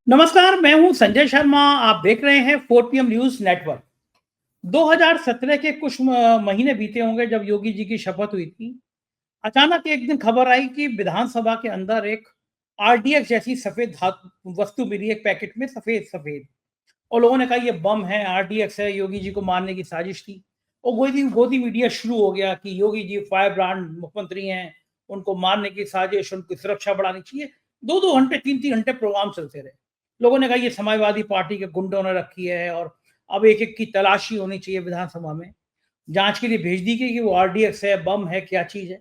नमस्कार, मैं हूं संजय शर्मा। आप देख रहे हैं 4 PM न्यूज नेटवर्क। 2017 के कुछ महीने बीते होंगे जब योगी जी की शपथ हुई थी। अचानक एक दिन खबर आई कि विधानसभा के अंदर एक आरडीएक्स जैसी सफेद धातु वस्तु मिली, एक पैकेट में सफेद सफेद। और लोगों ने कहा ये बम है, आरडीएक्स है, योगी जी को मारने की साजिश थी। और गोदी गोदी मीडिया शुरू हो गया कि योगी जी फायर ब्रांड मुख्यमंत्री हैं, उनको मारने की साजिश, उनकी सुरक्षा बढ़ानी चाहिए। 2-2 घंटे, 3-3 घंटे प्रोग्राम चलते रहे। लोगों ने कहा ये समाजवादी पार्टी के गुंडों ने रखी है और अब एक एक की तलाशी होनी चाहिए विधानसभा में। जांच के लिए भेज दी गई कि वो आरडीएक्स है, बम है, क्या चीज है।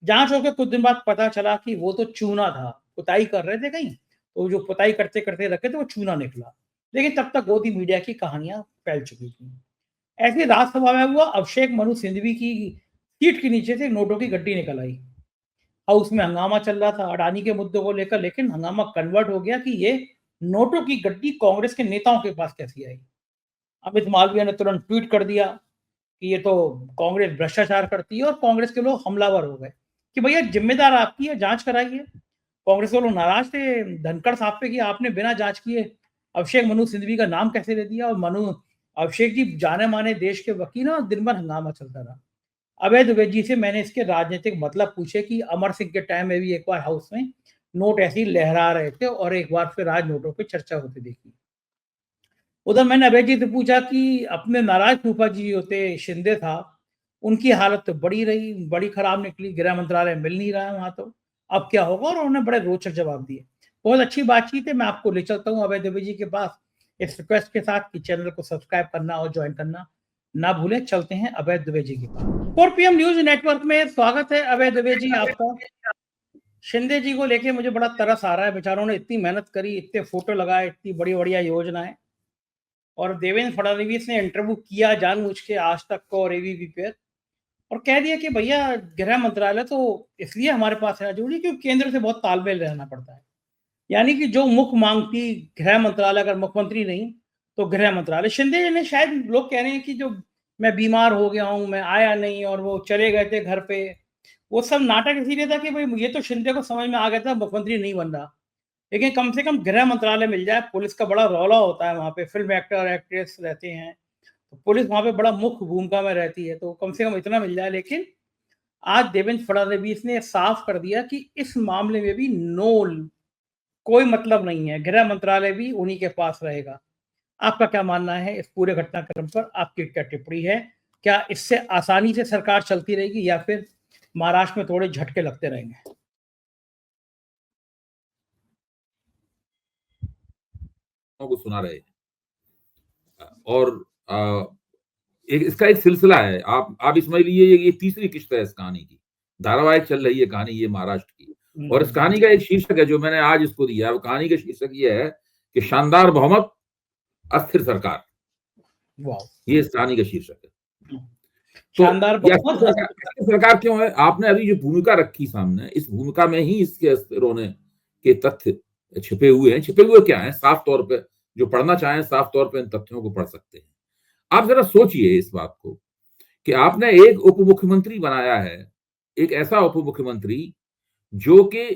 जांच होकर कुछ दिन बाद पता चला कि वो तो चूना था। पुताई कर रहे थे कहीं, तो जो पुताई करते करते रखे थे वो चूना निकला। लेकिन तब तक गोदी मीडिया की कहानियां फैल चुकी थी। ऐसे राज्यसभा में हुआ, अभिषेक मनु सिंघवी की सीट के नीचे से नोटों की गड्डी निकल आई। हाउस में हंगामा चल रहा था अडानी के मुद्दों को लेकर, लेकिन हंगामा कन्वर्ट हो गया कि ये नोटों की गड्डी कांग्रेस के नेताओं के पास कैसी आई। अमित मालवीय ने तुरंत ट्वीट कर दिया कि ये तो कांग्रेस भ्रष्टाचार करती है, और कांग्रेस के लोग हमलावर हो गए कि भैया जिम्मेदार आपकी है, जांच कराइए। कांग्रेस के लोग नाराज थे धनखड़ साहब पे कि आपने बिना जांच किए अभिषेक मनु सिंघवी का नाम कैसे दे दिया। और मनु अभिषेक जी जाने माने देश के वकील हैं और दिन भर हंगामा चलता रहा। अभय दुबे जी से मैंने इसके राजनीतिक मतलब पूछे कि अमर सिंह के टाइम में भी एक बार हाउस में नोट ऐसे ही लहरा रहे थे और एक बार फिर आज नोटों पे चर्चा होती देखी। उधर मैंने अभय जी से पूछा कि अपने नाराज फूफा जी होते शिंदे था, उनकी हालत तो बड़ी रही, बड़ी खराब निकली, गृह मंत्रालय मिल नहीं रहा है वहां, तो अब क्या होगा। और उन्होंने बड़े रोचक जवाब दिए। बहुत अच्छी बातचीत है। मैं आपको ले चलता हूँ अभय दुबे जी के पास, इस रिक्वेस्ट के साथ कि चैनल को सब्सक्राइब करना और ज्वाइन करना ना भूलें। चलते हैं अभय दुबे जी के पास। 4 PM न्यूज नेटवर्क में स्वागत है अभय दुबे जी आपका। शिंदे जी को लेके मुझे बड़ा तरस आ रहा है, बेचारों ने इतनी मेहनत करी, इतने फोटो लगाए, इतनी बड़ी बढ़िया योजनाएं, और देवेंद्र फडणवीस ने इंटरव्यू किया जानबूझ के आज तक को और एबीपी पे, और कह दिया कि भैया गृह मंत्रालय तो इसलिए हमारे पास रहना जरूरी क्योंकि केंद्र से बहुत तालमेल रहना पड़ता है। यानी कि जो मुख्य मांग थी गृह मंत्रालय, अगर मुख्यमंत्री नहीं तो गृह मंत्रालय। शिंदे जी ने, शायद लोग कह रहे हैं कि जो मैं बीमार हो गया हूं, मैं आया नहीं और वो चले गए थे घर पे, वो सब नाटक इसीलिए था कि भाई ये तो शिंदे को समझ में आ गया था मुख्यमंत्री नहीं बन रहा। लेकिन कम से कम गृह मंत्रालय मिल जाए। पुलिस का बड़ा रौला होता है वहां पे, फिल्म एक्टर एक्ट्रेस रहते हैं, तो पुलिस वहां पे बड़ा मुख्य भूमिका में रहती है, तो कम से कम इतना मिल जाए। लेकिन आज देवेंद्र फडणवीस ने साफ कर दिया कि इस मामले में भी नो, कोई मतलब नहीं है, गृह मंत्रालय भी उन्हीं के पास रहेगा। आपका क्या मानना है इस पूरे घटनाक्रम पर? आपकी क्या टिप्पणी है? क्या इससे आसानी से सरकार चलती रहेगी या फिर महाराष्ट्र में थोड़े झटके लगते रहेंगे? को सुना रहे हैं और एक इसका एक सिलसिला है। आप समझ लीजिए ये तीसरी किस्त है इस कहानी की। धारावाहिक चल रही है कहानी ये महाराष्ट्र की, और इस कहानी का एक शीर्षक है जो मैंने आज इसको दिया है। वो कहानी का शीर्षक ये है कि शानदार बहुमत, अस्थिर सरकार। ये इस कहानी का शीर्षक है। तो शानदार बहुमत, अस्थिर सरकार क्यों है? आपने अभी जो भूमिका रखी सामने, इस भूमिका में ही इसके अस्थिर होने के तथ्य छिपे हुए हैं। छिपे हुए क्या है? साफ तौर पे जो पढ़ना चाहें साफ तौर पे इन तथ्यों को पढ़ सकते हैं। आप जरा सोचिए इस बात को कि आपने एक उप मुख्यमंत्री बनाया है, एक ऐसा उप मुख्यमंत्री जो कि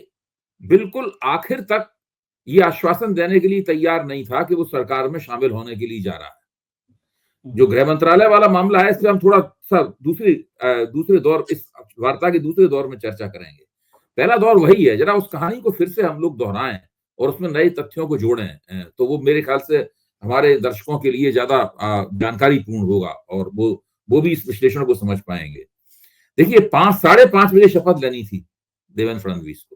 बिल्कुल आखिर तक ये आश्वासन देने के लिए तैयार नहीं था कि वो सरकार में शामिल होने के लिए जा रहा है। जो गृह मंत्रालय वाला मामला है, इससे हम थोड़ा सा दूसरे दौर, इस वार्ता के दूसरे दौर में चर्चा करेंगे। पहला दौर वही है, जरा उस कहानी को फिर से हम लोग दोहराएं और उसमें नए तथ्यों को जोड़ें, तो वो मेरे ख्याल से हमारे दर्शकों के लिए ज्यादा जानकारी पूर्ण होगा और वो भी इस विश्लेषण को समझ पाएंगे। देखिए, 5, 5:30 बजे शपथ लेनी थी देवेंद्र फडणवीस को,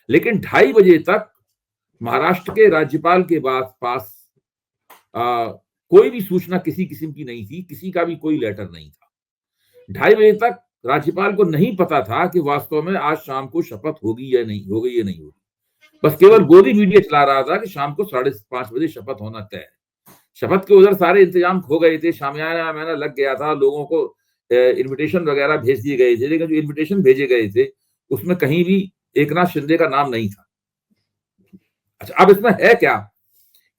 लेकिन 2:30 बजे तक महाराष्ट्र के राज्यपाल के पास कोई भी सूचना किसी किस्म की नहीं थी, किसी का भी कोई लेटर नहीं था। 2:30 बजे तक राज्यपाल को नहीं पता था कि वास्तव में आज शाम को शपथ होगी या नहीं होगी। बस केवल गोदी मीडिया चला रहा था कि शाम को 5:30 बजे शपथ होना तय है। शपथ के उधर सारे इंतजाम हो गए थे, शामियाना मैंने लग गया था, लोगों को इन्विटेशन वगैरह भेज दिए गए थे, लेकिन जो इन्विटेशन भेजे गए थे उसमें कहीं भी एकनाथ शिंदे का नाम नहीं था। अच्छा, अब इसमें है क्या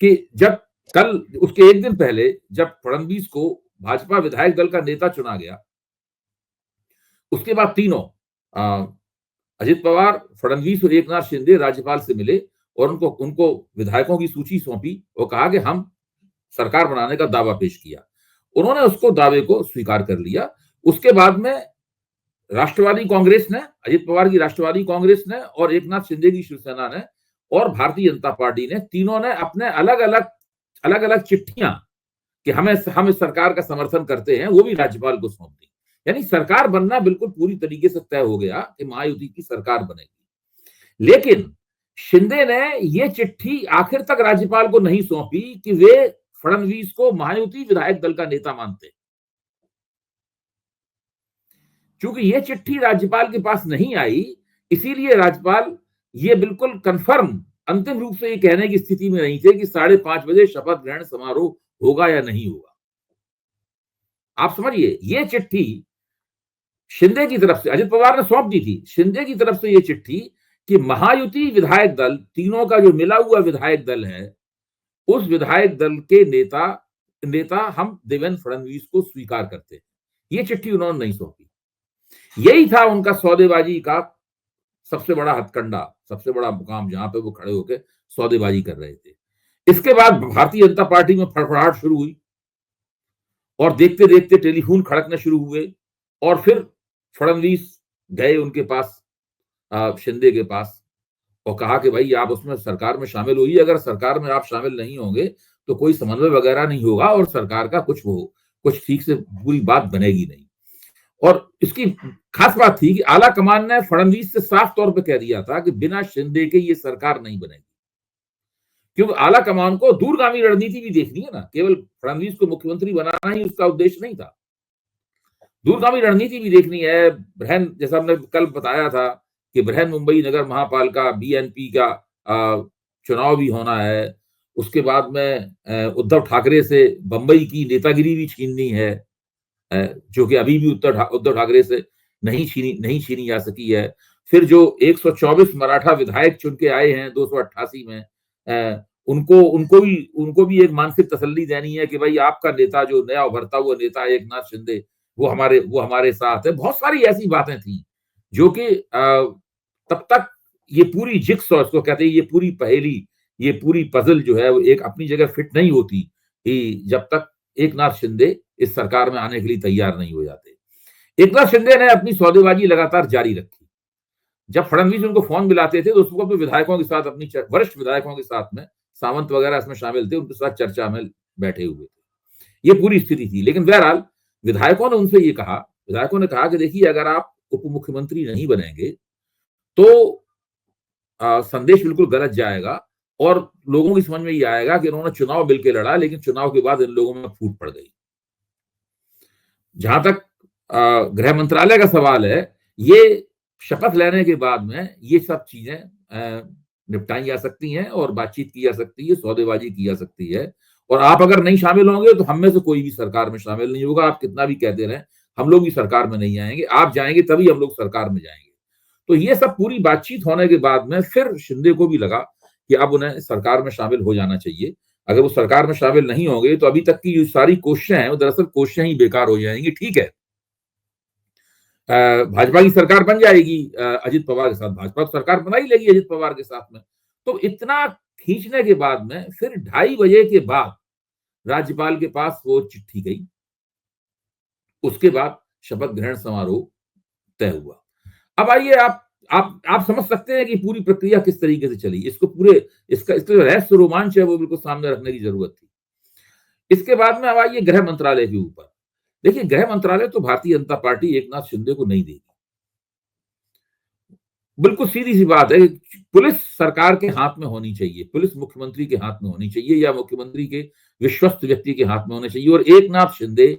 कि जब कल, उसके एक दिन पहले, जब फडणवीस को भाजपा विधायक दल का नेता चुना गया, उसके बाद तीनों अजित पवार, फडणवीस और एकनाथ शिंदे राज्यपाल से मिले और उनको उनको विधायकों की सूची सौंपी और कहा कि हम सरकार बनाने का दावा पेश किया। उन्होंने उसको दावे को स्वीकार कर लिया। उसके बाद में राष्ट्रवादी कांग्रेस ने, अजित पवार की राष्ट्रवादी कांग्रेस ने और एकनाथ शिंदे की शिवसेना ने और भारतीय जनता पार्टी ने, तीनों ने अपने अलग अलग चिट्ठियां कि हम इस सरकार का समर्थन करते हैं, वो भी राज्यपाल को सौंप दी। यानी सरकार बनना बिल्कुल पूरी तरीके से तय हो गया कि महायुति की सरकार बनेगी। लेकिन शिंदे ने ये चिट्ठी आखिर तक राज्यपाल को नहीं सौंपी कि वे फडणवीस को महायुति विधायक दल का नेता मानते। चूंकि ये चिट्ठी राज्यपाल के पास नहीं आई, इसीलिए राज्यपाल ये बिल्कुल कंफर्म अंतिम रूप से ये कहने की स्थिति में नहीं थे कि 5:30 बजे शपथ ग्रहण समारोह होगा या नहीं होगा। आप समझिए, ये चिट्ठी शिंदे की तरफ से, अजित पवार ने सौंप दी थी, शिंदे की तरफ से ये चिट्ठी कि महायुति विधायक दल, तीनों का जो मिला हुआ विधायक दल है, उस विधायक दल के नेता हम देवेंद्र फडणवीस को स्वीकार करते हैं। ये चिट्ठी उन्होंने नहीं सौंपी। यही था उनका सौदेबाजी का सबसे बड़ा हथकंडा, सबसे बड़ा मुकाम, जहां पे वो खड़े होकर सौदेबाजी कर रहे थे। इसके बाद भारतीय जनता पार्टी में फड़फड़ाहट शुरू हुई और देखते देखते टेलीफोन खड़कने शुरू हुए और फिर फडणवीस गए उनके पास, शिंदे के पास, और कहा कि भाई आप उसमें सरकार में शामिल होइए, अगर सरकार में आप शामिल नहीं होंगे तो कोई समन्वय वगैरह नहीं होगा और सरकार का कुछ ठीक से पूरी बात बनेगी नहीं। और इसकी खास बात थी कि आला कमान ने फडणवीस से साफ तौर पे कह दिया था कि बिना शिंदे के ये सरकार नहीं बनेगी, क्योंकि आला कमान को दूरगामी रणनीति भी देखनी है ना, केवल फडणवीस को मुख्यमंत्री बनाना ही उसका उद्देश्य नहीं था, दूरगामी रणनीति भी देखनी है। बृहन, जैसा हमने कल बताया था कि बृहन मुंबई नगर महापालिका बीएनपी का चुनाव भी होना है। उसके बाद में उद्धव ठाकरे से बंबई की नेतागिरी भी छीननी है, जो कि अभी भी उद्धव ठाकरे से नहीं छीनी जा सकी है। फिर जो 124 मराठा विधायक चुन के आए हैं 288 में, उनको भी एक मानसिक तसल्ली देनी है कि भाई आपका नेता, जो नया उभरता हुआ नेता है एकनाथ शिंदे, वो हमारे साथ है। बहुत सारी ऐसी बातें थी जो कि तब तक ये पूरी जिक्सॉ, इसको कहते हैं, ये पूरी पहेली, ये पूरी पजल जो है वो एक अपनी जगह फिट नहीं होती कि जब तक एकनाथ शिंदे इस सरकार में आने के लिए तैयार नहीं हो जाते। एकनाथ शिंदे ने अपनी सौदेबाजी लगातार जारी रखी। जब फडणवीस उनको फोन मिलाते थे तो उसको अपने विधायकों के साथ, अपनी वरिष्ठ विधायकों के साथ में, सावंत वगैरह इसमें शामिल थे, उनके साथ चर्चा में बैठे हुए थे। ये पूरी स्थिति थी। लेकिन बहरहाल विधायकों ने उनसे ये कहा, विधायकों ने कहा कि देखिए, अगर आप उप मुख्यमंत्री नहीं बनेंगे तो संदेश बिल्कुल गलत जाएगा और लोगों की समझ में ये आएगा कि इन्होंने चुनाव मिलकर लड़ा, लेकिन चुनाव के बाद इन लोगों में फूट पड़ गई। जहां तक गृह मंत्रालय का सवाल है, ये शपथ लेने के बाद में ये सब चीजें निपटाई जा सकती हैं और बातचीत की जा सकती है, सौदेबाजी की जा सकती है। और आप अगर नहीं शामिल होंगे तो हम में से कोई भी सरकार में शामिल नहीं होगा। आप कितना भी कहते रहे, हम लोग भी सरकार में नहीं आएंगे, आप जाएंगे तभी हम लोग सरकार में जाएंगे। तो ये सब पूरी बातचीत होने के बाद में फिर शिंदे को भी लगा कि अब उन्हें सरकार में शामिल हो जाना चाहिए। अगर वो सरकार में शामिल नहीं होंगे तो अभी तक की जो सारी कोशिशें हैं वो दरअसल कोशिशें ही बेकार हो जाएंगी। ठीक है, भाजपा की सरकार बन जाएगी अजित पवार के साथ, भाजपा सरकार बना ही लेगी अजित पवार के साथ में। तो इतना खींचने के बाद में फिर 2:30 बजे के बाद राज्यपाल के पास वो चिट्ठी गई। उसके बाद शपथ ग्रहण समारोह तय हुआ। अब आइए, आप समझ सकते हैं कि पूरी प्रक्रिया किस तरीके से चली। इसका जो रहस्य रोमांच है वो बिल्कुल सामने रखने की जरूरत थी। इसके बाद में अब आइए गृह मंत्रालय के ऊपर। देखिए, गृह मंत्रालय तो भारतीय जनता पार्टी एकनाथ शिंदे को नहीं देगी। बिल्कुल सीधी सी बात है, पुलिस सरकार के हाथ में होनी चाहिए, पुलिस मुख्यमंत्री के हाथ में होनी चाहिए या मुख्यमंत्री के विश्वस्त व्यक्ति के हाथ में होने चाहिए। और एकनाथ शिंदे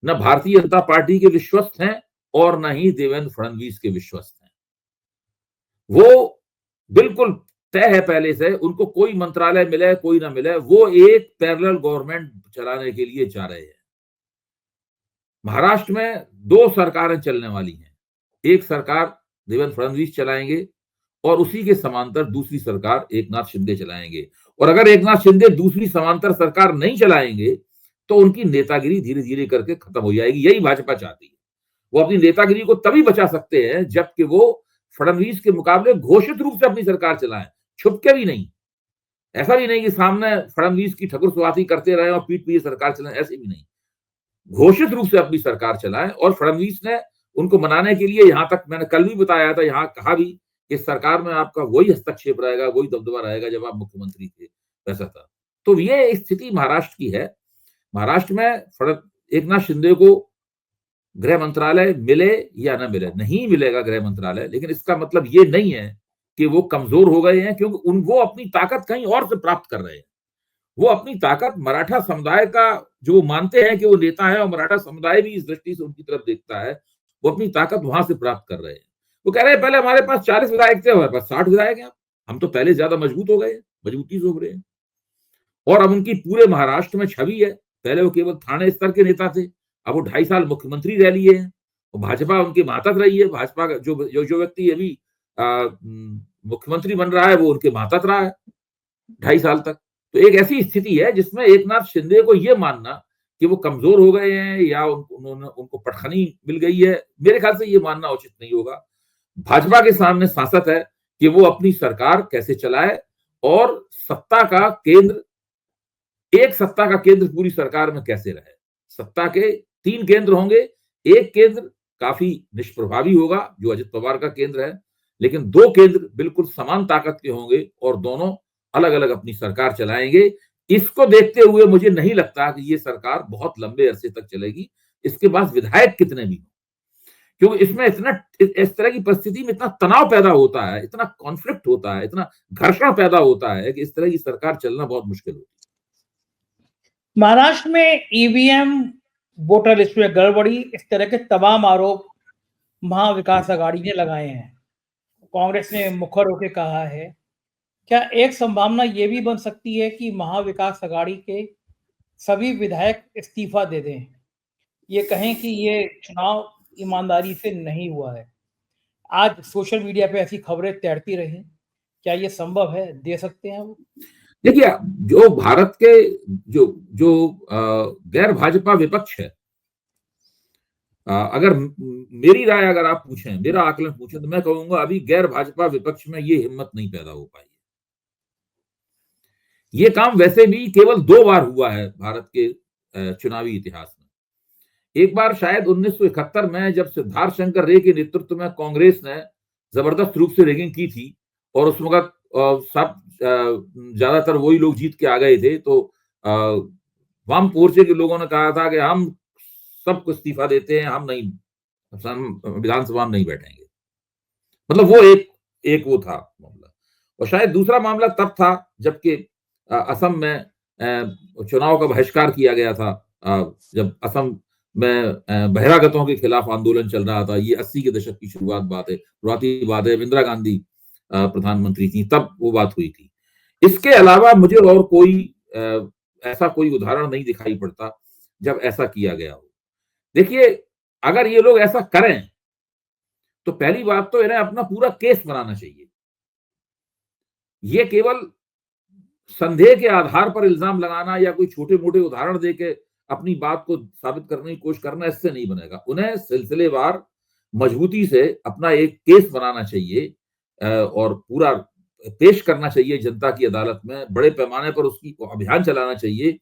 न भारतीय जनता पार्टी के विश्वस्त हैं और न ही देवेंद्र फडणवीस के विश्वस्त हैं। वो बिल्कुल तय है पहले से, उनको कोई मंत्रालय मिले कोई ना मिले, वो एक पैरेलल गवर्नमेंट चलाने के लिए जा रहे हैं। महाराष्ट्र में 2 सरकारें चलने वाली हैं। एक सरकार देवेंद्र फडणवीस चलाएंगे और उसी के समांतर दूसरी सरकार एकनाथ शिंदे चलाएंगे। और अगर एकनाथ शिंदे दूसरी समांतर सरकार नहीं चलाएंगे तो उनकी नेतागिरी धीरे धीरे करके खत्म हो जाएगी। यही भाजपा चाहती है। वो अपनी नेतागिरी को तभी बचा सकते हैं जबकि वो फडणवीस के मुकाबले घोषित रूप से अपनी सरकार चलाएं, छुप के भी नहीं। ऐसा भी नहीं कि सामने फडणवीस की ठकुर सुवाती करते रहे और पीठ पीछे सरकार चलाए, ऐसे भी नहीं। घोषित रूप से अपनी सरकार चलाएं, और फडणवीस ने उनको मनाने के लिए, यहां तक मैंने कल भी बताया था, यहां कहा भी कि सरकार में आपका वही हस्तक्षेप रहेगा, वही दबदबा रहेगा जब आप मुख्यमंत्री थे, वैसा था। तो ये स्थिति महाराष्ट्र की है। महाराष्ट्र में एकनाथ शिंदे को गृह मंत्रालय मिले या न मिले, नहीं मिलेगा गृह मंत्रालय, लेकिन इसका मतलब ये नहीं है कि वो कमजोर हो गए हैं, क्योंकि वो अपनी ताकत कहीं और से प्राप्त कर रहे हैं। वो अपनी ताकत मराठा समुदाय का, जो वो मानते हैं कि वो नेता है और मराठा समुदाय भी इस दृष्टि से उनकी तरफ देखता है, वो अपनी ताकत वहां से प्राप्त कर रहे हैं। वो कह रहे हैं पहले हमारे पास 40 विधायक थे, हमारे पास 60 विधायक हैं, हम तो पहले ज्यादा मजबूत हो गए, मजबूती से उभरे हैं। और अब उनकी पूरे महाराष्ट्र में छवि है। पहले वो केवल थाने स्तर के नेता थे, अब वो 2.5 साल मुख्यमंत्री रह लिए हैं, और भाजपा उनकी मातहत रही है। भाजपा का जो व्यक्ति अभी मुख्यमंत्री बन रहा है, वो उनके मातहत रहा है 2.5 साल तक। तो एक ऐसी स्थिति है जिसमें एकनाथ शिंदे को ये मानना कि वो कमजोर हो गए हैं या उनको पटखनी मिल गई है, मेरे ख्याल से ये मानना उचित नहीं होगा। भाजपा के सामने सांसद है कि वो अपनी सरकार कैसे चलाए, और सत्ता का केंद्र, एक सत्ता का केंद्र पूरी सरकार में कैसे रहे। सत्ता के 3 केंद्र होंगे, एक केंद्र काफी निष्प्रभावी होगा जो अजित पवार का केंद्र है, लेकिन 2 केंद्र बिल्कुल समान ताकत के होंगे और दोनों अलग अलग अपनी सरकार चलाएंगे। इसको देखते हुए मुझे नहीं लगता कि ये सरकार बहुत लंबे अरसे तक चलेगी, इसके पास विधायक कितने भी, क्योंकि इसमें इस तरह की परिस्थिति में इतना तनाव पैदा होता है, इतना कॉन्फ्लिक्ट होता है, इतना घर्षण पैदा होता है कि इस तरह की सरकार चलना बहुत मुश्किल होती है। महाराष्ट्र में ईवीएम, वोटर लिस्ट में गड़बड़ी, इस तरह के तमाम आरोप महाविकास आघाड़ी ने लगाए हैं। कांग्रेस ने मुखर होकर कहा है, क्या एक संभावना ये भी बन सकती है कि महाविकास आघाड़ी के सभी विधायक इस्तीफा दे दें, ये कहें कि ये चुनाव ईमानदारी से नहीं हुआ है? आज सोशल मीडिया पे ऐसी खबरें तैरती रही, क्या ये संभव है? दे सकते हैं वो? देखिए, जो भारत के जो जो गैर भाजपा विपक्ष है, अगर मेरी राय अगर आप पूछें, मेरा आकलन पूछें, तो मैं कहूंगा अभी गैर भाजपा विपक्ष में ये हिम्मत नहीं पैदा हो पाई। ये काम वैसे भी केवल 2 बार हुआ है भारत के चुनावी इतिहास में। एक बार शायद 1971 में, जब सिद्धार्थ शंकर रे के नेतृत्व में कांग्रेस ने जबरदस्त रूप से रैगिंग की थी, और उस वक्त सब ज्यादातर वही लोग जीत के आ गए थे, तो वाम मोर्चे के लोगों ने कहा था कि हम सबको इस्तीफा देते हैं, हम नहीं, विधानसभा में नहीं बैठेंगे। मतलब वो एक वो था मामला। और शायद दूसरा मामला तब था जबकि असम में चुनाव का बहिष्कार किया गया था, जब असम में बहिरागतों के खिलाफ आंदोलन चल रहा था। ये 80 के दशक की शुरुआती बात है, इंदिरा गांधी प्रधानमंत्री थी, तब वो बात हुई थी। इसके अलावा मुझे और कोई ऐसा कोई उदाहरण नहीं दिखाई पड़ता जब ऐसा किया गया हो। देखिए, अगर ये लोग ऐसा करें तो पहली बात तो इन्हें अपना पूरा केस बनाना चाहिए। ये केवल संदेह के आधार पर इल्जाम लगाना या कोई छोटे मोटे उदाहरण देके अपनी बात को साबित करने की कोशिश करना, इससे नहीं बनेगा। उन्हें सिलसिलेवार मजबूती से अपना एक केस बनाना चाहिए और पूरा पेश करना चाहिए जनता की अदालत में। बड़े पैमाने पर उसकी अभियान चलाना चाहिए,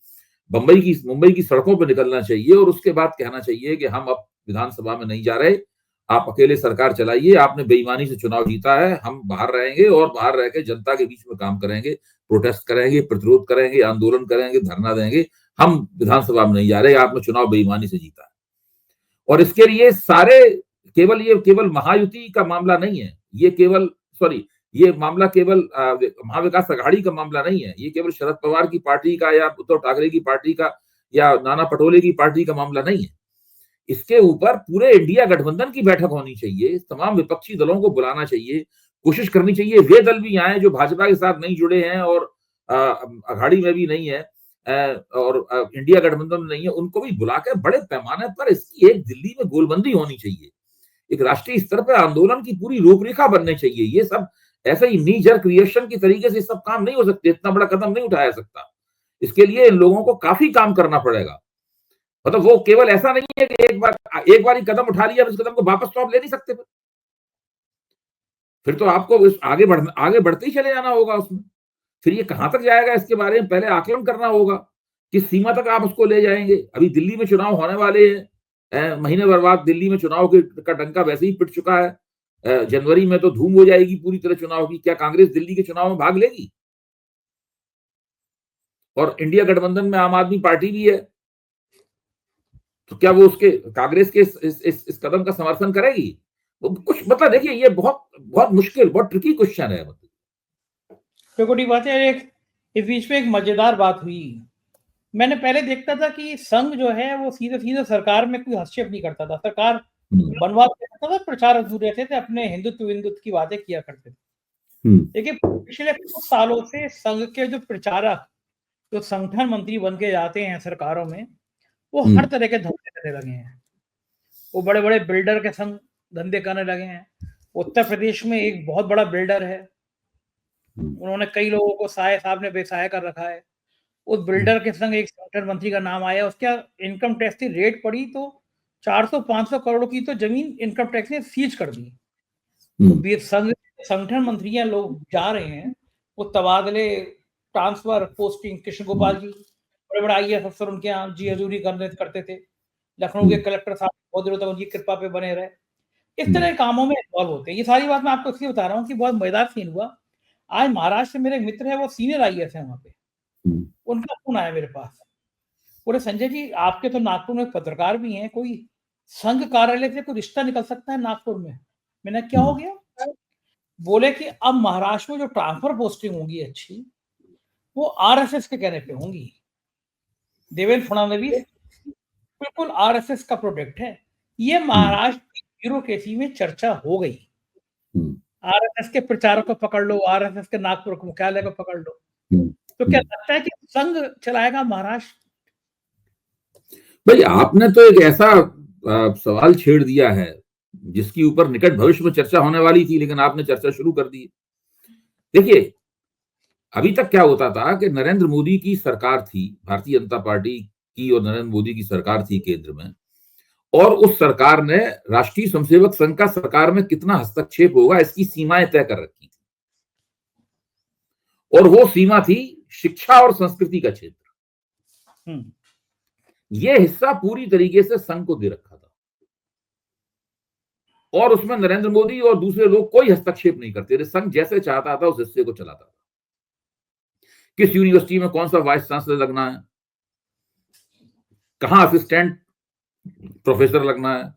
मुंबई की सड़कों पर निकलना चाहिए, और उसके बाद कहना चाहिए कि हम अब विधानसभा में नहीं जा रहे, आप अकेले सरकार चलाइए, आपने बेईमानी से चुनाव जीता है, हम बाहर रहेंगे और बाहर रह के जनता के बीच में काम करेंगे, प्रोटेस्ट करेंगे, प्रतिरोध करेंगे, आंदोलन करेंगे, धरना देंगे, हम विधानसभा में नहीं जा रहे, आपने चुनाव बेईमानी से जीता है। और इसके लिए ये केवल महायुति का मामला नहीं है, ये मामला केवल महाविकास आघाड़ी का मामला नहीं है, ये केवल शरद पवार की पार्टी का या उद्धव ठाकरे की पार्टी का या नाना पटोले की पार्टी का मामला नहीं है। इसके ऊपर पूरे इंडिया गठबंधन की बैठक होनी चाहिए, तमाम विपक्षी दलों को बुलाना चाहिए, कोशिश करनी चाहिए वे दल भी आए जो भाजपा के साथ नहीं जुड़े हैं और आघाड़ी में भी नहीं है और इंडिया गठबंधन में नहीं है, उनको भी बुलाकर बड़े पैमाने पर इसकी एक दिल्ली में गोलबंदी होनी चाहिए। एक राष्ट्रीय स्तर पर आंदोलन की पूरी रूपरेखा बननी चाहिए। ये सब ऐसे ही नी जर्क रिएक्शन की तरीके से सब काम नहीं हो सकते, इतना बड़ा कदम नहीं उठाया सकता। इसके लिए इन लोगों को काफी काम करना पड़ेगा। मतलब वो केवल ऐसा नहीं है कि एक बार ही कदम उठा लिया, इस कदम को वापस तो आप ले नहीं सकते। फिर तो आपको आगे बढ़ते ही चले जाना होगा उसमें। फिर ये कहां तक जाएगा, इसके बारे में पहले आकलन करना होगा, किस सीमा तक आप उसको ले जाएंगे। अभी दिल्ली में चुनाव होने वाले हैं, महीने भर बाद दिल्ली में चुनाव का डंका वैसे ही पिट चुका है। जनवरी में तो धूम हो जाएगी पूरी तरह चुनाव की। क्या कांग्रेस दिल्ली के चुनाव में भाग लेगी? और इंडिया गठबंधन में आम आदमी पार्टी भी है, तो क्या वो उसके कांग्रेस के इस कदम का समर्थन करेगी? वो कुछ मतलब देखिए, ये बहुत बहुत मुश्किल, बहुत ट्रिकी क्वेश्चन है। छोटी बात है। इस बीच में एक मजेदार बात हुई। मैंने पहले देखता था कि संघ जो है वो सीधे सीधे सरकार में कोई हस्तक्षेप नहीं करता था। सरकार बनवा करता था, प्रचार अधूरे रहते थे, अपने हिंदुत्व की बातें किया करते थे। देखिए पिछले कुछ सालों से संघ के जो प्रचारक, जो संगठन मंत्री बन के जाते हैं सरकारों में, वो हर तरह के धंधे करने लगे हैं। वो बड़े बड़े बिल्डर के संग धंधे करने लगे हैं। उत्तर प्रदेश में एक बहुत बड़ा बिल्डर है, उन्होंने कई लोगों को साहब ने बेसहाय कर रखा है। उस बिल्डर के संग एक संगठन मंत्री का नाम आया, उसके इनकम टैक्स की रेट पड़ी तो 400-500 करोड़ की तो जमीन इनकम टैक्स ने सीज कर दी। तो संगठन मंत्री लोग जा रहे हैं, वो तबादले, ट्रांसफर, पोस्टिंग, कृष्ण गोपाल जी बड़े बड़े IAS अफसर उनके यहाँ जी हजूरी करते थे। लखनऊ के कलेक्टर साहब बहुत दिनों तक उनकी कृपा पे बने रहे। इस तरह के कामों में इन्वॉल्व होते हैं। ये सारी बात मैं आपको इसलिए बता रहा हूँ कि बहुत मजेदार सीन हुआ। आज महाराष्ट्र में मेरे एक मित्र है, वो सीनियर IAS है वहां पे। उनका फोन आया मेरे पास, बोले संजय जी आपके तो नागपुर में पत्रकार भी हैं, कोई संघ कार्यालय से कोई रिश्ता निकल सकता है नागपुर में? मैंने क्या हो गया? बोले कि अब महाराष्ट्र में जो ट्रांसफर पोस्टिंग होंगी अच्छी, वो RSS के कहने पे होंगी। देवेंद्र फडणवीस बिल्कुल RSS का प्रोडक्ट है। ये महाराष्ट्र की ब्यूरोक्रेसी में चर्चा हो गई। RSS के प्रचारक को पकड़ लो, RSS के नागपुर मुख्यालय को पकड़ लो। तो क्या लगता है कि संघ चलाएगा महाराष्ट्र? भाई आपने तो एक ऐसा सवाल छेड़ दिया है जिसके ऊपर निकट भविष्य में चर्चा होने वाली थी, लेकिन आपने चर्चा शुरू कर दी। देखिए अभी तक क्या होता था कि नरेंद्र मोदी की सरकार थी, भारतीय जनता पार्टी की, और नरेंद्र मोदी की सरकार थी केंद्र में, और उस सरकार ने राष्ट्रीय स्वयंसेवक संघ का सरकार में कितना हस्तक्षेप होगा इसकी सीमाएं तय कर रखी थी, और वो सीमा थी शिक्षा और संस्कृति का क्षेत्र। ये हिस्सा पूरी तरीके से संघ को दे रखा था, और उसमें नरेंद्र मोदी और दूसरे लोग कोई हस्तक्षेप नहीं करते थे। संघ जैसे चाहता था उस हिस्से को चलाता था। किस यूनिवर्सिटी में कौन सा वाइस चांसलर लगना है, कहां असिस्टेंट प्रोफेसर लगना है,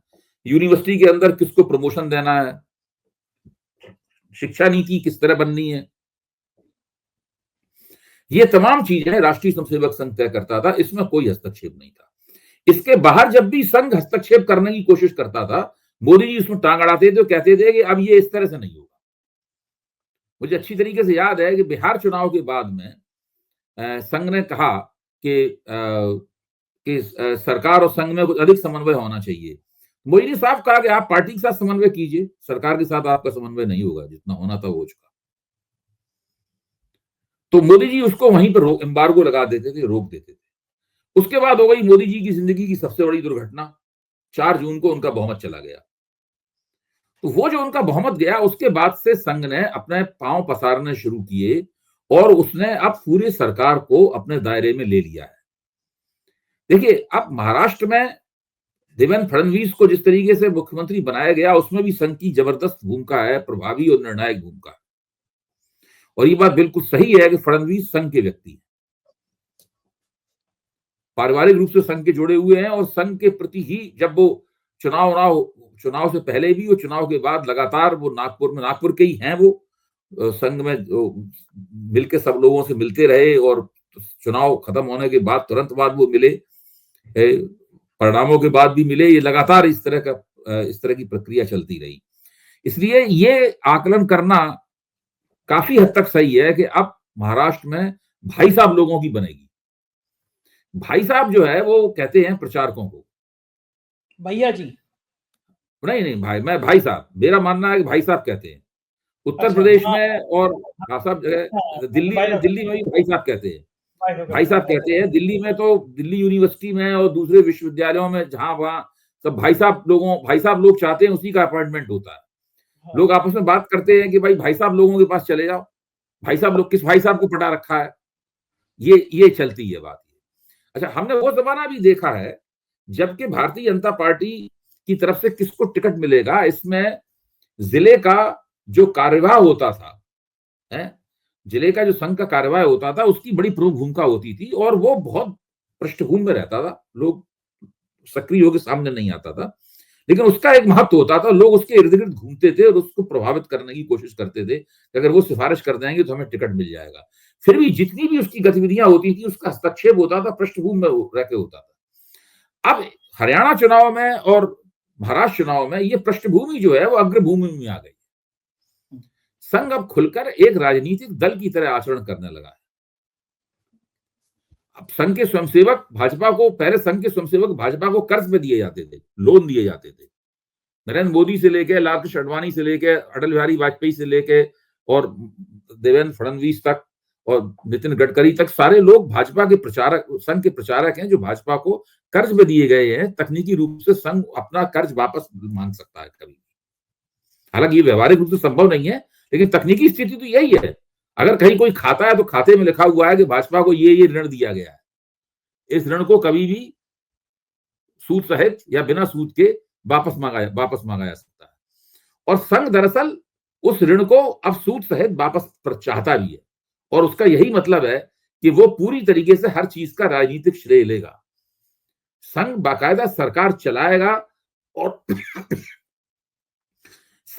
यूनिवर्सिटी के अंदर किसको प्रमोशन देना है, शिक्षा नीति किस तरह बननी है, ये तमाम चीजें राष्ट्रीय स्वयंसेवक संघ तय करता था। इसमें कोई हस्तक्षेप नहीं था। इसके बाहर जब भी संघ हस्तक्षेप करने की कोशिश करता था, मोदी जी उसमें टांग अड़ाते थे, कहते थे कि अब ये इस तरह से नहीं होगा। मुझे अच्छी तरीके से याद है कि बिहार चुनाव के बाद में संघ ने कहा कि सरकार और संघ में कुछ अधिक समन्वय होना चाहिए। मोदी जी साफ कहा कि आप पार्टी के साथ समन्वय कीजिए, सरकार के साथ आपका समन्वय नहीं होगा, जितना होना था वो हो चुका। तो मोदी जी उसको वहीं पर एम्बार्गो लगा देते थे, रोक देते थे। उसके बाद हो गई मोदी जी की जिंदगी की सबसे बड़ी दुर्घटना, 4 जून को उनका बहुमत चला गया। तो वो जो उनका बहुमत गया, उसके बाद से संघ ने अपने पांव पसारने शुरू किए, और उसने अब पूरी सरकार को अपने दायरे में ले लिया है। देखिए अब महाराष्ट्र में देवेंद्र फडणवीस को जिस तरीके से मुख्यमंत्री बनाया गया, उसमें भी संघ की जबरदस्त भूमिका है, प्रभावी और निर्णायक भूमिका। और ये बात बिल्कुल सही है कि फडणवीस संघ के व्यक्ति हैं, पारिवारिक रूप से संघ के जुड़े हुए हैं, और संघ के प्रति ही जब वो चुनाव से पहले भी और चुनाव के बाद लगातार वो नागपुर के ही हैं, वो संघ में मिलकर सब लोगों से मिलते रहे, और चुनाव खत्म होने के बाद तुरंत बाद वो मिले, परिणामों के बाद भी मिले। ये लगातार इस तरह की प्रक्रिया चलती रही। इसलिए ये आकलन करना काफी हद तक सही है कि अब महाराष्ट्र में भाई साहब लोगों की बनेगी। भाई साहब जो है वो कहते हैं प्रचारकों को भैया जी, नहीं मैं भाई साहब, मेरा मानना है कि भाई साहब कहते हैं उत्तर प्रदेश में, और सब जगह दिल्ली में भी भाई साहब कहते हैं। भाई साहब कहते हैं दिल्ली में, तो दिल्ली यूनिवर्सिटी में और दूसरे विश्वविद्यालयों में जहां वहां सब भाई साहब लोग चाहते हैं, उसी का अपॉइंटमेंट होता है। लोग आपस में बात करते हैं कि भाई साहब लोगों के पास चले जाओ, भाई साहब लोग किस भाई साहब को पटा रखा है, ये चलती है बात। अच्छा, हमने वो जमाना भी देखा है जबकि भारतीय जनता पार्टी की तरफ से किसको टिकट मिलेगा, इसमें जिले का जो कार्यवाह होता था, जिले का जो संघ का कार्यवाह होता था, उसकी बड़ी प्रमुख भूमिका होती थी और वो बहुत पृष्ठभूमि में रहता था, लोग सक्रिय होकर सामने नहीं आता था, लेकिन उसका एक महत्व होता था, लोग उसके इर्द गिर्द घूमते थे और उसको प्रभावित करने की कोशिश करते थे कि अगर वो सिफारिश कर देंगे तो हमें टिकट मिल जाएगा। फिर भी जितनी भी उसकी गतिविधियां होती थी उसका हस्तक्षेप होता था, पृष्ठभूमि में रह के होता था। अब हरियाणा चुनाव में और महाराष्ट्र चुनाव में ये पृष्ठभूमि जो है वो अग्रभूमि में आ गई। संघ अब खुलकर एक राजनीतिक दल की तरह आचरण करने लगा है। अब संघ के स्वयंसेवक भाजपा को, पहले संघ के स्वयंसेवक भाजपा को कर्ज में दिए जाते थे, लोन दिए जाते थे। नरेंद्र मोदी से लेके, लालकृष्ण आडवाणी से लेके, अटल बिहारी वाजपेयी से लेके और देवेंद्र फडणवीस तक और नितिन गडकरी तक सारे लोग भाजपा के प्रचारक, संघ के प्रचारक हैं जो भाजपा को कर्ज में दिए गए हैं। तकनीकी रूप से संघ अपना कर्ज वापस मांग सकता है कभी, हालांकि ये व्यवहारिक रूप से संभव नहीं है, लेकिन तकनीकी स्थिति तो यही है। अगर कहीं कोई खाता है तो खाते में लिखा हुआ है कि भाजपा को ये ऋण दिया गया है, इस ऋण को कभी भी सूद सहित या बिना सूद के वापस मांगा जा सकता है। और संघ दरअसल उस ऋण को अब सूद सहित वापस चाहता भी है और उसका यही मतलब है कि वो पूरी तरीके से हर चीज का राजनीतिक श्रेय लेगा। संघ बाकायदा सरकार चलाएगा और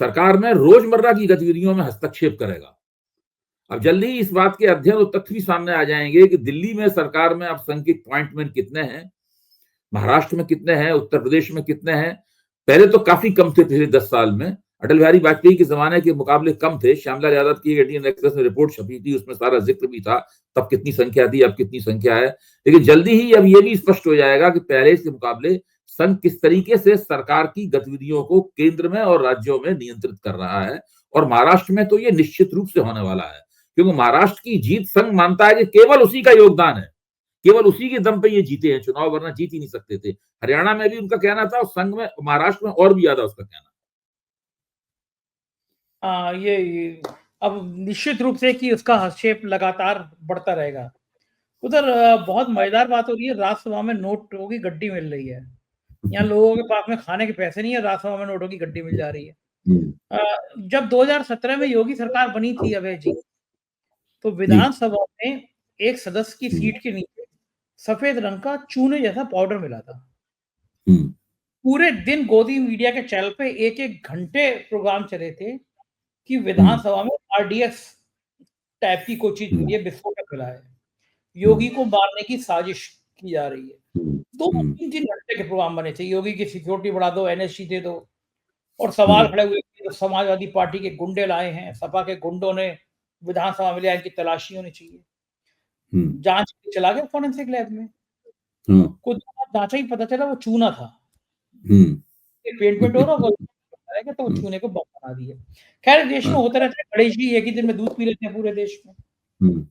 सरकार में रोजमर्रा की गतिविधियों में हस्तक्षेप करेगा। अब जल्दी ही इस बात के अध्ययन और तथ्य भी सामने आ जाएंगे कि दिल्ली में सरकार में अब संघ के अपॉइंटमेंट कितने हैं, महाराष्ट्र में कितने हैं, उत्तर प्रदेश में कितने हैं। पहले तो काफी कम थे, पिछले 10 साल में अटल बिहारी वाजपेयी के जमाने के मुकाबले कम थे। श्यामलाल यादव की इंडियन एक्सप्रेस में रिपोर्ट छपी थी, उसमें सारा जिक्र भी था, तब कितनी संख्या थी, अब कितनी संख्या है। लेकिन जल्दी ही अब ये भी स्पष्ट हो जाएगा कि पहले के मुकाबले संघ किस तरीके से सरकार की गतिविधियों को केंद्र में और राज्यों में नियंत्रित कर रहा है। और महाराष्ट्र में तो ये निश्चित रूप से होने वाला है, क्योंकि महाराष्ट्र की जीत संघ मानता है कि केवल उसी का योगदान है, केवल उसी के दम पे ये जीते हैं चुनाव, वरना जीत ही नहीं सकते थे। हरियाणा में भी उनका कहना था, संघ में, महाराष्ट्र में और भी ज्यादा उसका कहना। ये अब निश्चित रूप से कि उसका हस्तक्षेप लगातार बढ़ता रहेगा। उधर बहुत मजेदार बात हो रही है, राज्यसभा में नोटों की गड्डी मिल रही है। यहाँ लोगों के पास में खाने के पैसे नहीं है, राज्यसभा में नोटों की गड्डी मिल जा रही है। जब 2017 में योगी सरकार बनी थी अभय जी, तो विधानसभा में एक सदस्य की सीट के नीचे सफेद रंग का चूने जैसा पाउडर मिला था। पूरे दिन गोदी मीडिया के चैनल पे एक घंटे प्रोग्राम चले थे कि विधानसभा में आरडीएक्स टाइप की कोई चीज मिली है, विस्फोटक मिला है, योगी को मारने की साजिश की जा रही है। 2-3 घंटे के प्रोग्राम बने थे, योगी की सिक्योरिटी बढ़ा दो, एनएससी दे दो, और सवाल खड़े हुए कि समाजवादी पार्टी के गुंडे लाए हैं, सपा के गुंडों ने विधानसभा में लिया, इनकी तलाशी होनी चाहिए। जांच चला गया फॉरेंसिक लैब में, कुछ जांचा ही पता चला वो चूना था। पेंट हो रहा होगा तो वो चूने को बम बना दिया। खैर, देश में होता रहता है, गणेश जी एक ही दिन में दूध पी लेते हैं पूरे देश में।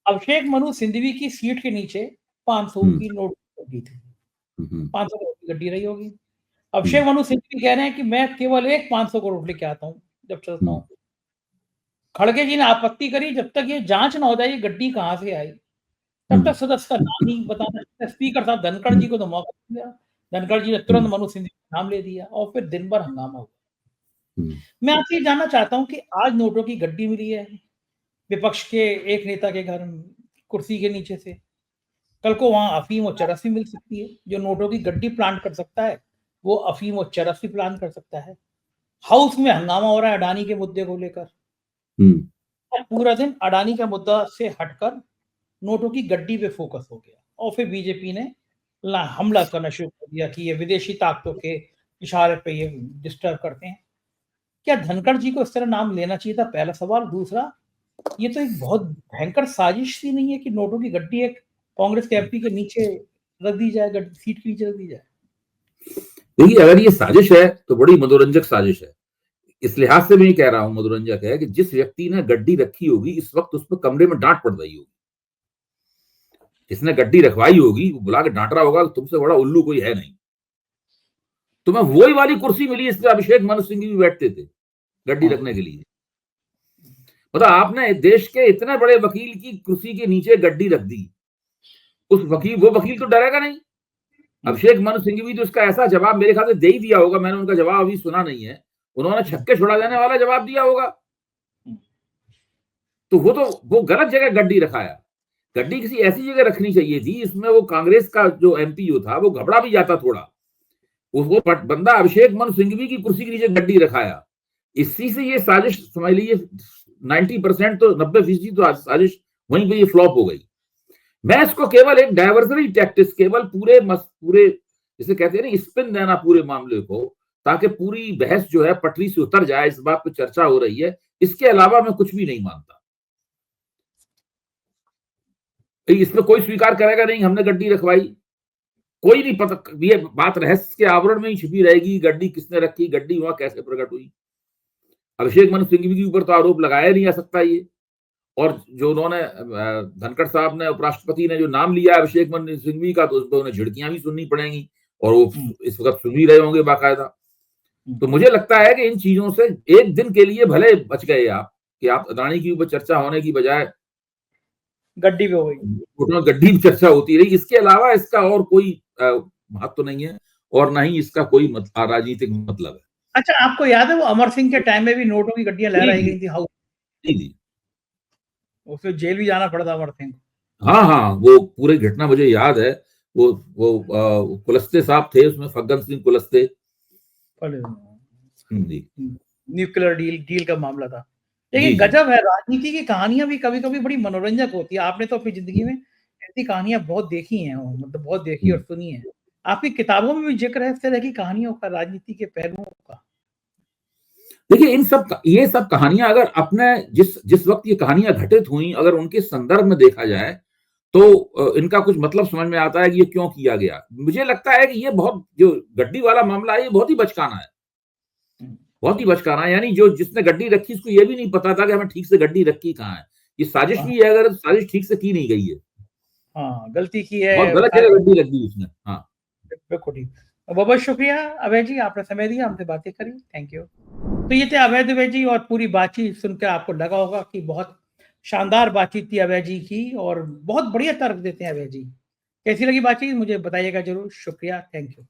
अभिषेक मनु सिंघवी की सीट के नीचे 500 की नोट गड्डी थी, 500 करोड़ की गड्डी रही होगी। अभिषेक मनु सिंघवी कह रहे हैं कि मैं केवल एक 500 करोड़ लेके आता हूँ जब चलता हूँ। खड़गे जी ने आपत्ति करी, जब तक ये जांच ना हो जाए गड्डी कहां से आई, तब तक सदस्य का नाम नहीं बताना। स्पीकर साहब धनखड़ जी को तो मौका दिया, धनखड़ जी ने तुरंत मनु सिंघवी का नाम ले दिया और फिर दिन भर हंगामा हुआ। मैं आपसे ये जानना चाहता हूं कि आज नोटों की गड्डी मिली है विपक्ष के एक नेता के घर कुर्सी के नीचे से, कल को वहां अफीम और चरस भी मिल सकती है। जो नोटों की गड्डी प्लान कर सकता है वो अफीम और चरस भी प्लान कर सकता है। हाउस में हंगामा हो रहा है अडानी के मुद्दे को लेकर, पूरा दिन अडानी का मुद्दा से हटकर नोटों की गड्डी पे फोकस हो गया और फिर बीजेपी ने हमला करना शुरू कर दिया कि ये विदेशी ताकतों के इशारे पे ये डिस्टर्ब करते हैं। क्या धनखड़ जी को इस तरह नाम लेना चाहिए था, पहला सवाल। दूसरा, ये तो एक बहुत भयंकर साजिश सी नहीं है कि नोटों की गड्डी एक कांग्रेस के एमपी के नीचे रख दी जाए, सीट के नीचे रख दी जाए? देखिए, अगर ये साजिश है तो बड़ी मनोरंजक साजिश है। इस लिहाज से मैं ये कह रहा हूं मनोरंजक है कि जिस व्यक्ति ने गड्डी रखी होगी इस वक्त उस पर कमरे में डांट पड़ रही होगी। जिसने गड्डी रखवाई होगी वो बुला के डांट रहा होगा, तुमसे बड़ा उल्लू कोई है नहीं, तुम्हें वही वाली कुर्सी मिली इस पर अभिषेक मनु सिंघवी भी बैठते थे गड्डी रखने के लिए। मतलब आपने देश के इतने बड़े वकील की कुर्सी के नीचे गड्डी रख दी, वो वकील तो डरेगा नहीं। अभिषेक मनु सिंघवी तो उसका ऐसा जवाब मेरे ख्याल से दे ही दिया होगा, मैंने उनका जवाब अभी सुना नहीं है, उन्होंने छक्के छुड़ा देने वाला जवाब दिया होगा। तो वो गलत जगह गड्डी रखाया। गड्डी किसी ऐसी जगह रखनी चाहिए थी इसमें वो कांग्रेस का जो एमपी था वो घबरा भी जाता थोड़ा। वो बंदा अभिषेक मनु सिंघवी की कुर्सी के नीचे गड्डी रखाया। इसी से ये साजिश समझ लीजिए 90% तो 90% तो साजिश वहीं पे ये फ्लॉप हो गई। मैं इसको केवल एक डाइवर्सरी टैक्टिक्स, केवल पूरे जिसे कहते हैं ना स्पिन देना पूरे मामले को, ताकि पूरी बहस जो है पटरी से उतर जाए, इस बात पे चर्चा हो रही है। इसके अलावा मैं कुछ भी नहीं मानता। इसमें कोई स्वीकार करेगा नहीं हमने गड्डी रखवाई, कोई नहीं पता, ये बात रहस्य के आवरण में ही छिपी रहेगी, गड्डी किसने रखी, गड्डी वहां कैसे प्रकट हुई। अभिषेक मनु सिंघवी के ऊपर तो आरोप लगाया नहीं जा सकता ये। और जो उन्होंने धनखड़ साहब ने, उपराष्ट्रपति ने जो नाम लिया अभिषेक मनु सिंघवी का, तो उस पर उन्हें झिड़कियां भी सुननी पड़ेंगी, और वो इस वक्त सुन ही रहे होंगे बाकायदा। तो मुझे लगता है कि इन चीजों से एक दिन के लिए भले बच गए आप, कि आप अदानी के ऊपर चर्चा होने की बजाय गड्डी पे हो गई, गड्डी पे चर्चा होती रही। इसके अलावा इसका और कोई महत्व तो नहीं है, और ना ही इसका कोई राजनीतिक मतलब है। अच्छा, आपको याद है वो अमर सिंह के टाइम में भी नोटों की गड्डियां लहराई गई थी हाउस? जी, उसको जेल भी जाना पड़ा था अमर सिंह। हाँ, वो पूरी घटना मुझे याद है। वो कुलस्ते साहब थे उसमें, फग्गन सिंह कुलस्ते जी। न्यूक्लियर डील का मामला था। लेकिन गजब है, राजनीति की कहानियां भी कभी कभी बड़ी मनोरंजक होती है। आपने तो अपनी जिंदगी में ऐसी कहानियां बहुत देखी हैं, मतलब बहुत देखी और सुनी है। आपकी किताबों में भी जिक्र है इस तरह की कहानियों का, राजनीति के पहलुओं का। देखिए, ये सब कहानियां अगर अपने जिस वक्त ये कहानियां घटित हुई, अगर उनके संदर्भ में देखा जाए, तो इनका कुछ मतलब समझ में आता है कि ये क्यों किया गया। मुझे लगता है कि ये बहुत, जो गड्डी वाला मामला है, ये बहुत ही बचकाना है, बहुत ही बचकाना है। यानी जो जिसने गड्डी रखी उसको ये भी नहीं पता था कि हमें ठीक से गड्डी रखी कहाँ है। ये साजिश भी है, अगर साजिश ठीक से की नहीं गई है। हाँ, गलती की है, बहुत गलत जगह गड्डी रख दी उसने। हाँ, बिल्कुल ठीक। बहुत बहुत शुक्रिया अभय जी, आपने समय दिया, हमसे बातें करी, थैंक यू। तो ये थे अभय दुबे जी, और पूरी बातचीत सुनकर आपको लगा होगा कि बहुत शानदार बातचीत थी अभय जी की, और बहुत बढ़िया तर्क देते हैं अभय जी। कैसी लगी बातचीत मुझे बताइएगा जरूर। शुक्रिया, थैंक यू।